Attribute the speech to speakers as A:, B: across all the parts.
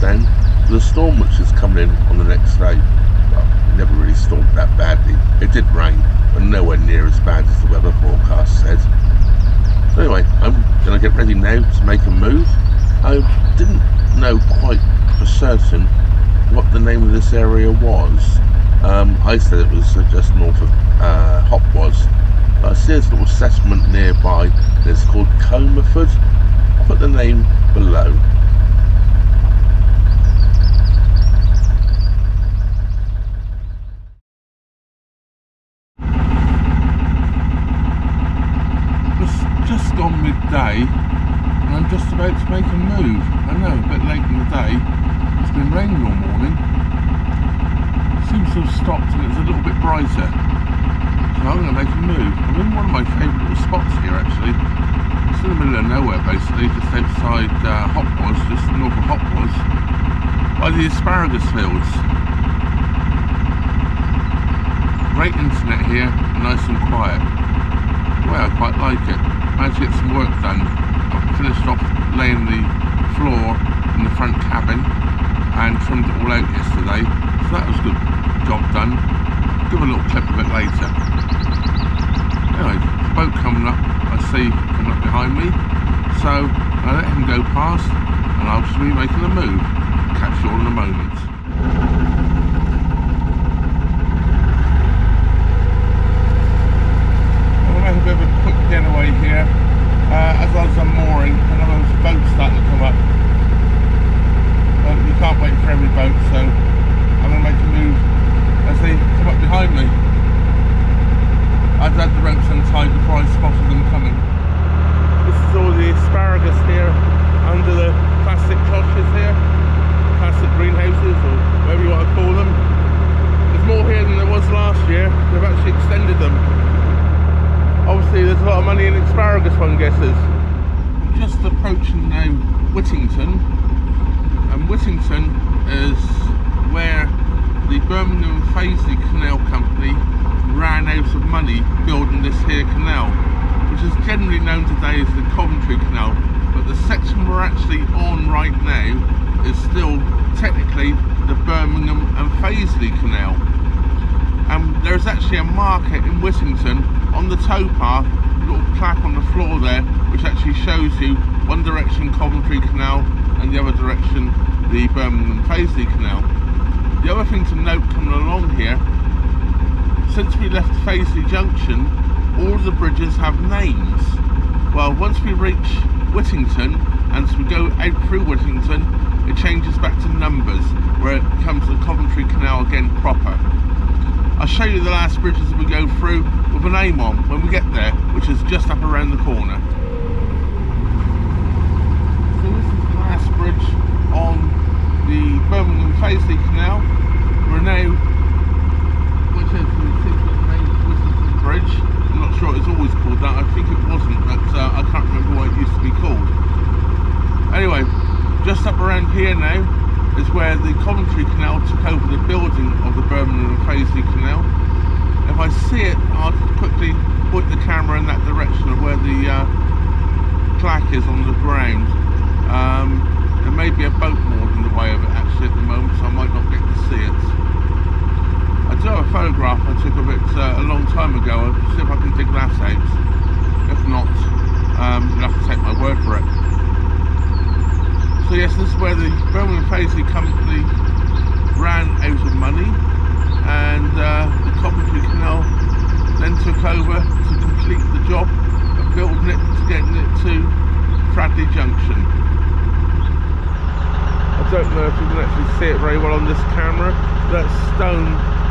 A: down for the storm which is coming in on the next day. Well, it never really stormed that badly. It did rain, but nowhere near as bad as the weather forecast said. So anyway, I'm going to get ready now to make a move. I didn't know quite for certain what the name of this area was. I said it was just north of Hopwas. I see there's a little settlement nearby, and it's called Comberford. I'll put the name below. It's just gone midday, and I'm just about to make a move. I know, a bit late in the day. It's been raining all morning. It seems to have stopped, and it's a little bit brighter. So I'm going to make a move. I'm in one of my favourite little spots here actually. It's in the middle of nowhere basically, just outside Hopwas, just north of Hopwas, by the asparagus fields. Great internet here, nice and quiet. Well, I quite like it. Managed to get some work done. I've finished off laying the floor in the front cabin and trimmed it all out yesterday. So that was a good job done. Give a little clip of it later. Anyway, the boat coming up, I see coming up behind me, so I let him go past and I'll just be making a move. Catch you all in a moment. I'm going to make a bit of a quick getaway here. As I was unmooring, another boat starting to come up. But you can't wait for every boat, so I'm going to make a move as they come up behind me. I've had the ropes untied before I spotted them coming. This is all the asparagus here under the plastic cloches here, plastic greenhouses or whatever you want to call them. There's more here than there was last year. They've actually extended them. Obviously there's a lot of money in asparagus, one guesses. I'm just approaching now Whittington, and Whittington is where the Birmingham and Fazeley Canal Company ran out of money building this here canal, which is generally known today as the Coventry Canal, but the section we're actually on right now is still technically the Birmingham and Fazeley Canal. And there's actually a marker in Whittington on the towpath, a little plaque on the floor there, which actually shows you one direction Coventry Canal and the other direction the Birmingham and Fazeley Canal. The other thing to note coming along here, since we left Fradley Junction, all the bridges have names. Well, once we reach Whittington, and as we go out through Whittington, it changes back to numbers, where it becomes the Coventry Canal again proper. I'll show you the last bridge as we go through with a name on when we get there, which is just up around the corner. So this is the last bridge on the Birmingham Fazeley Canal. We're now, which is the name of Whittington Bridge. I'm not sure it was always called that. I think it wasn't, but I can't remember what it used to be called. Anyway, just up around here now is where the Coventry Canal took over the building of the Birmingham and Fazeley Canal. If I see it, I'll quickly point the camera in that direction of where the plaque is on the ground. There may be a boat moored in the way of it actually at the moment, so I might not get to see it. I do have a photograph I took of it a long time ago. I'll see if I can dig that out. If not, you'll have to take my word for it. So yes, this is where the Birmingham Fazeley Company ran out of money, and the Coventry Canal then took over to complete the job of building it, to getting it to Fradley Junction. I don't know if you can actually see it very well on this camera. That stone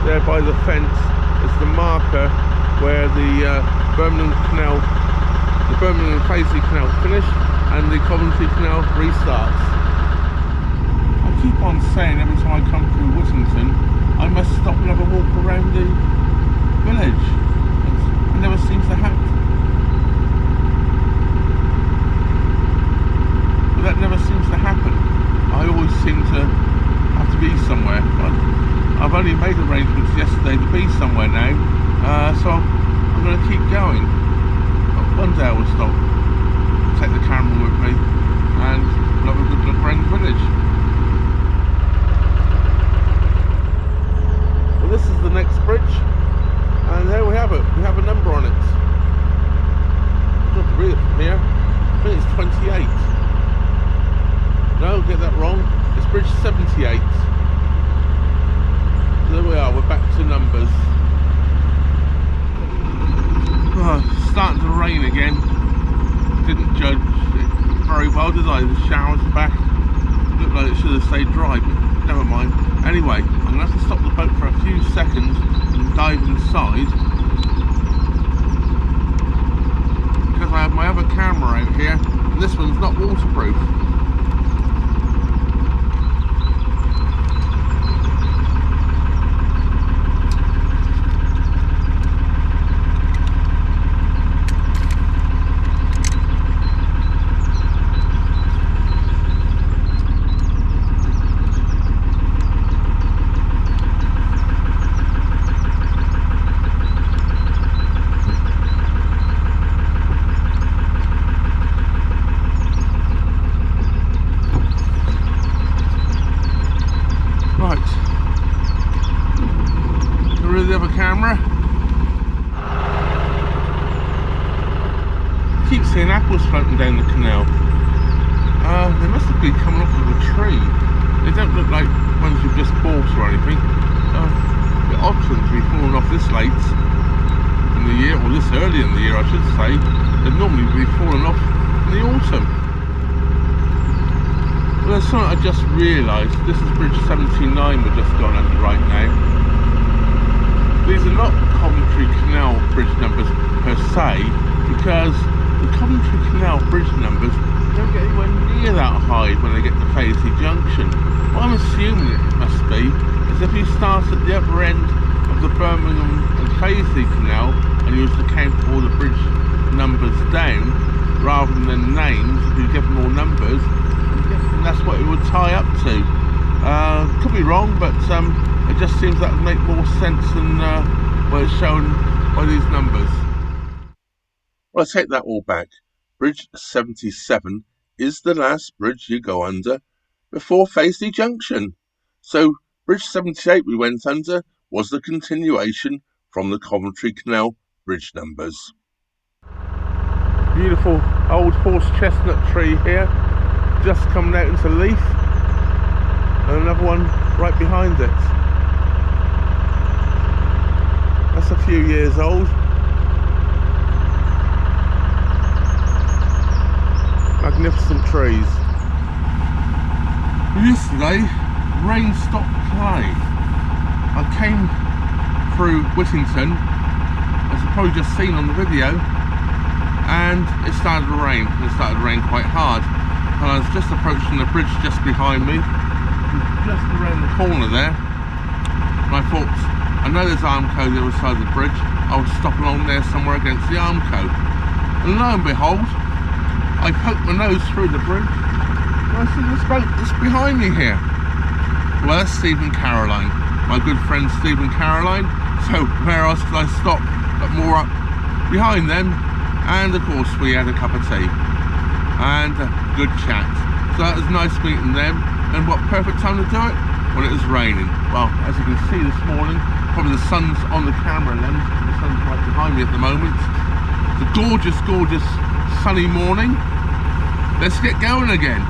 A: there by the fence is the marker where the Birmingham and Fazeley Canal finished and the Coventry Canal restarts. I keep on saying every time I come through Whittington, I must stop and have a walk around the village. It never seems to happen. But that never seems to happen. I always seem to have to be somewhere. I've only made arrangements yesterday to be somewhere now, so I'm going to keep going. But one day I will stop, take the camera with me, and have a good look around the village. this is the next bridge, and there we have it. We have a number on it. I don't have to read it from here. I think it's 28. No, get that wrong. It's bridge 78. So there we are. We're back to numbers. Oh, starting to rain again. Didn't judge it very well, did I? The showers are back. Looked like it should have stayed dry, but never mind. Anyway, I'm going to have to stop the boat for a few seconds and dive inside, because I have my other camera out here and this one's not waterproof. Keep seeing apples floating down the canal. They must have been coming off of a tree. They don't look like ones you've just bought or anything. A bit odd for them to be falling off this late in the year, or this early in the year I should say. They'd normally be falling off in the autumn. Well, there's something I just realised. This is bridge 79 we've just gone under right now. These are not Coventry Canal bridge numbers per se, because the Coventry Canal bridge numbers don't get anywhere near that high when they get to Fazeley Junction. What I'm assuming it must be is if you start at the other end of the Birmingham and Fazeley Canal and you was to count all the bridge numbers down rather than names, if you give them all numbers, I'm guessing that's what it would tie up to. Could be wrong, but it just seems that would make more sense than what it's shown by these numbers. Well, I take that all back. Bridge 77 is the last bridge you go under before Fazeley Junction. So bridge 78 we went under was the continuation from the Coventry Canal bridge numbers. Beautiful old horse chestnut tree here, just coming out into leaf, and another one right behind it. That's a few years old. Magnificent trees. Yesterday, rain stopped playing. I came through Whittington, as you've probably just seen on the video, and it started to rain. It started to rain quite hard. And I was just approaching the bridge just behind me, just around the corner there, and I thought, I know there's Armco the other side of the bridge, I'll stop along there somewhere against the Armco. And lo and behold, I poked my nose through the bridge and I see this boat that's behind me here. Well, that's Steve and Caroline, my good friend Steve and Caroline. So where else could I stop but more up behind them? And of course we had a cup of tea and a good chat. So that was nice meeting them. And what perfect time to do it? When it was raining. Well, as you can see this morning, probably the sun's on the camera lens, the sun's right behind me at the moment. It's a gorgeous, gorgeous sunny morning. Let's get going again.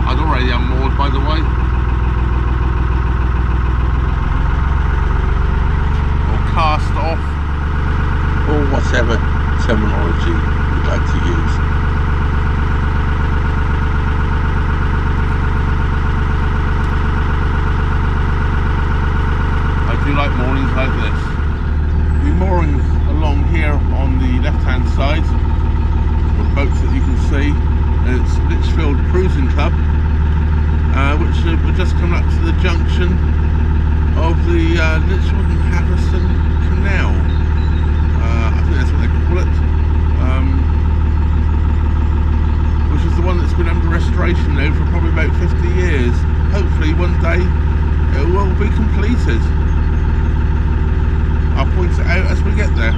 A: I'd already unmoored, by the way. Or cast off, or whatever terminology you'd like to use. Like moorings like this. The moorings along here on the left hand side, or the boats that you can see, it's Litchfield Cruising Club, which we're just coming up to the junction of the Litchfield and Haverson Canal. I think that's what they call it, which is the one that's been under restoration now for probably about 50 years. Hopefully one day it will be completed. I'll point it out as we get there.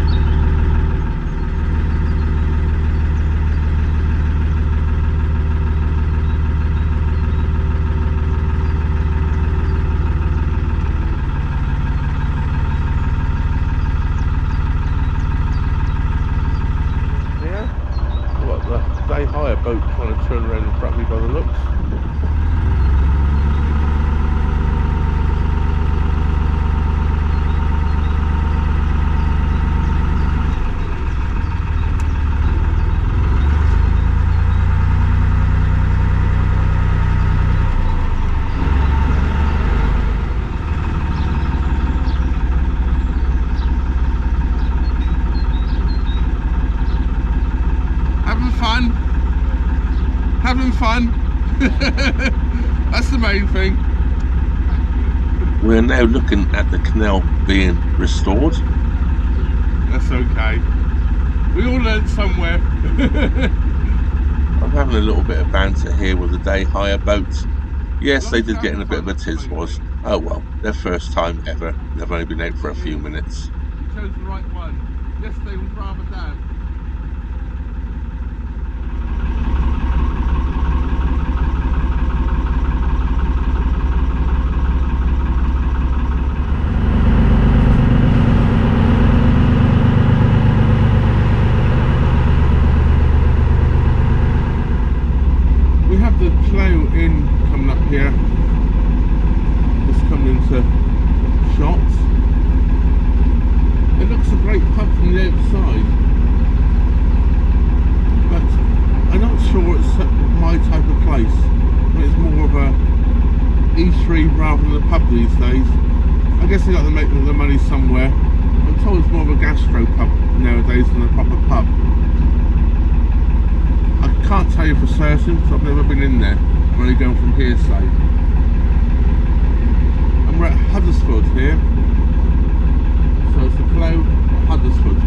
A: fun. That's the main thing.
B: We're now looking at the canal being restored.
A: That's okay. We all learned somewhere.
B: I'm having a little bit of banter here with the day hire boat. Yes, they did get in a bit of a tiz was. Oh well, their first time ever. They've only been out for a few minutes.
A: You chose the right one. Yesterday was rather damp. We have the Plough Inn coming up here. Just coming into shots. It looks a great pub from the outside, but I'm not sure it's my type of place. It's more of a eatery rather than a pub these days. I guess they got to make the money somewhere. I'm told it's more of a gastro pub nowadays than a proper pub. I can't tell you for certain because I've never been in there. I'm only going from hearsay. And we're at Huddersfield here. So it's the Plough Huddersfield.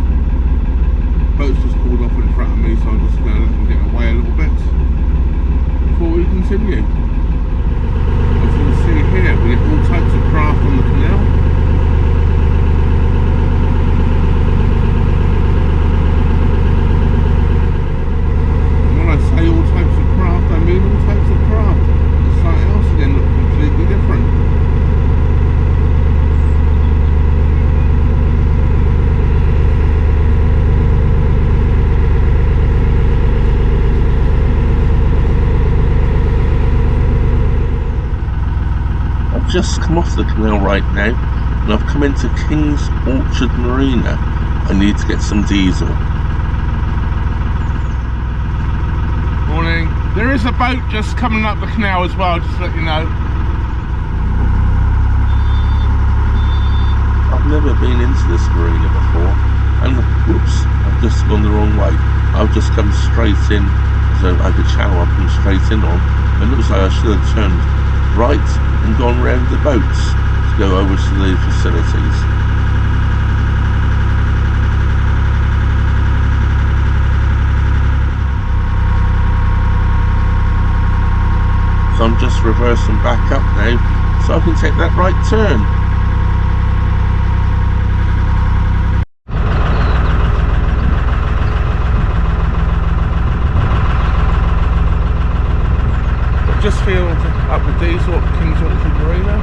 A: Boat's just pulled off in front of me, so I'm just going to let them get away a little bit before we continue. As you can see here, we get all types of craft on the canal. And when I say all types of craft, I mean all types of craft. Something else again looks completely different.
B: Just come off the canal right now and I've come into Kings Orchard Marina. I need to get some diesel.
A: Morning. There is a boat just coming up the canal as well, just to let you know.
B: I've never been into this marina before and whoops, I've just gone the wrong way. I've just come straight in, so I could channel I've come straight in on. It looks like I should have turned right and gone round the boats to go over to the facilities. So I'm just reversing back up now so I can take that right turn.
A: Just filled up with diesel at Kings Orchard Marina.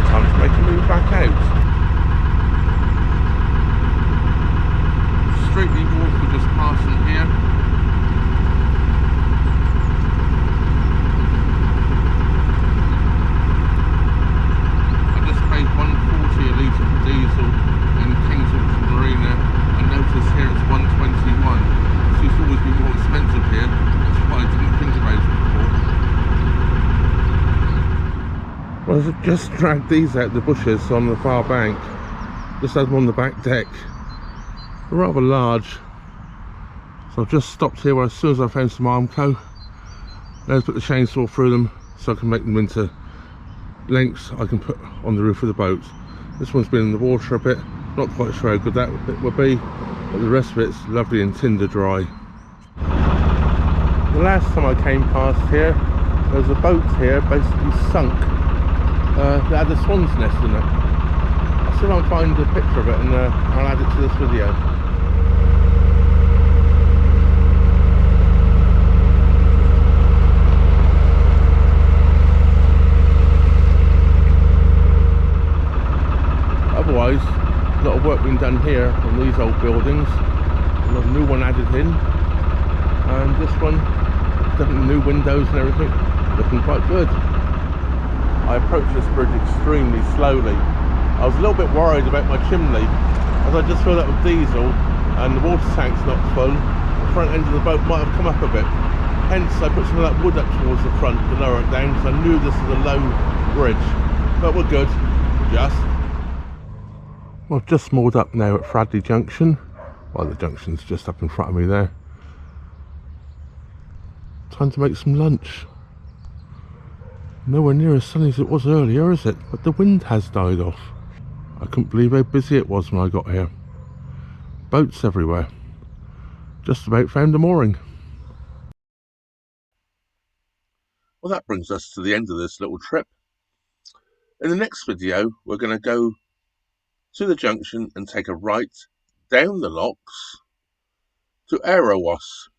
A: Time to make a move back out. Streetly Wharf, we're just passing here. I just paid £1.40 a litre for diesel in Kings Orchard Marina. I noticed here it's £1.21. It used to always be more expensive here. That's why I didn't think about it before. Well, I've just dragged these out the bushes on the far bank, just had them on the back deck. They're rather large, so I've just stopped here as soon as I found some Armco. Now put the chainsaw through them so I can make them into lengths I can put on the roof of the boat. This one's been in the water a bit, not quite sure how good that bit will be, but the rest of it's lovely and tinder dry. The last time I came past here, there was a boat here basically sunk. It had a swan's nest in it. I'll see if I can find a picture of it and I'll add it to this video. Otherwise, a lot of work being done here on these old buildings. A new one added in, and this one, definitely new windows and everything, looking quite good. I approached this bridge extremely slowly. I was a little bit worried about my chimney, as I just filled up with diesel and the water tank's not full. The front end of the boat might have come up a bit. Hence I put some of that wood up towards the front to lower it down, because I knew this was a low bridge. But we're good, just. Well, I've just moored up now at Fradley Junction. Well, the junction's just up in front of me there. Time to make some lunch. Nowhere near as sunny as it was earlier, is it? But the wind has died off. I couldn't believe how busy it was when I got here. Boats everywhere. Just about found a mooring.
B: Well, that brings us to the end of this little trip. In the next video, we're going to go to the junction and take a right down the locks to Aerowas.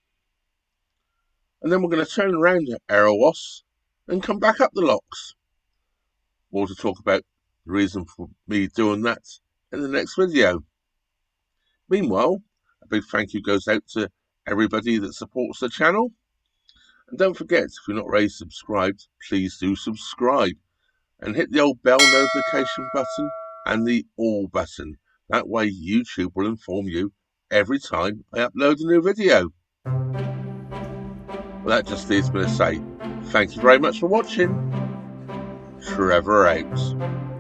B: And then we're going to turn around to Aerowas and come back up the locks. More to talk about the reason for me doing that in the next video. Meanwhile, a big thank you goes out to everybody that supports the channel. And don't forget, if you're not already subscribed, please do subscribe. And hit the old bell notification button and the all button. That way YouTube will inform you every time I upload a new video. Well, that just leaves me to say, thank you very much for watching. Trevor out.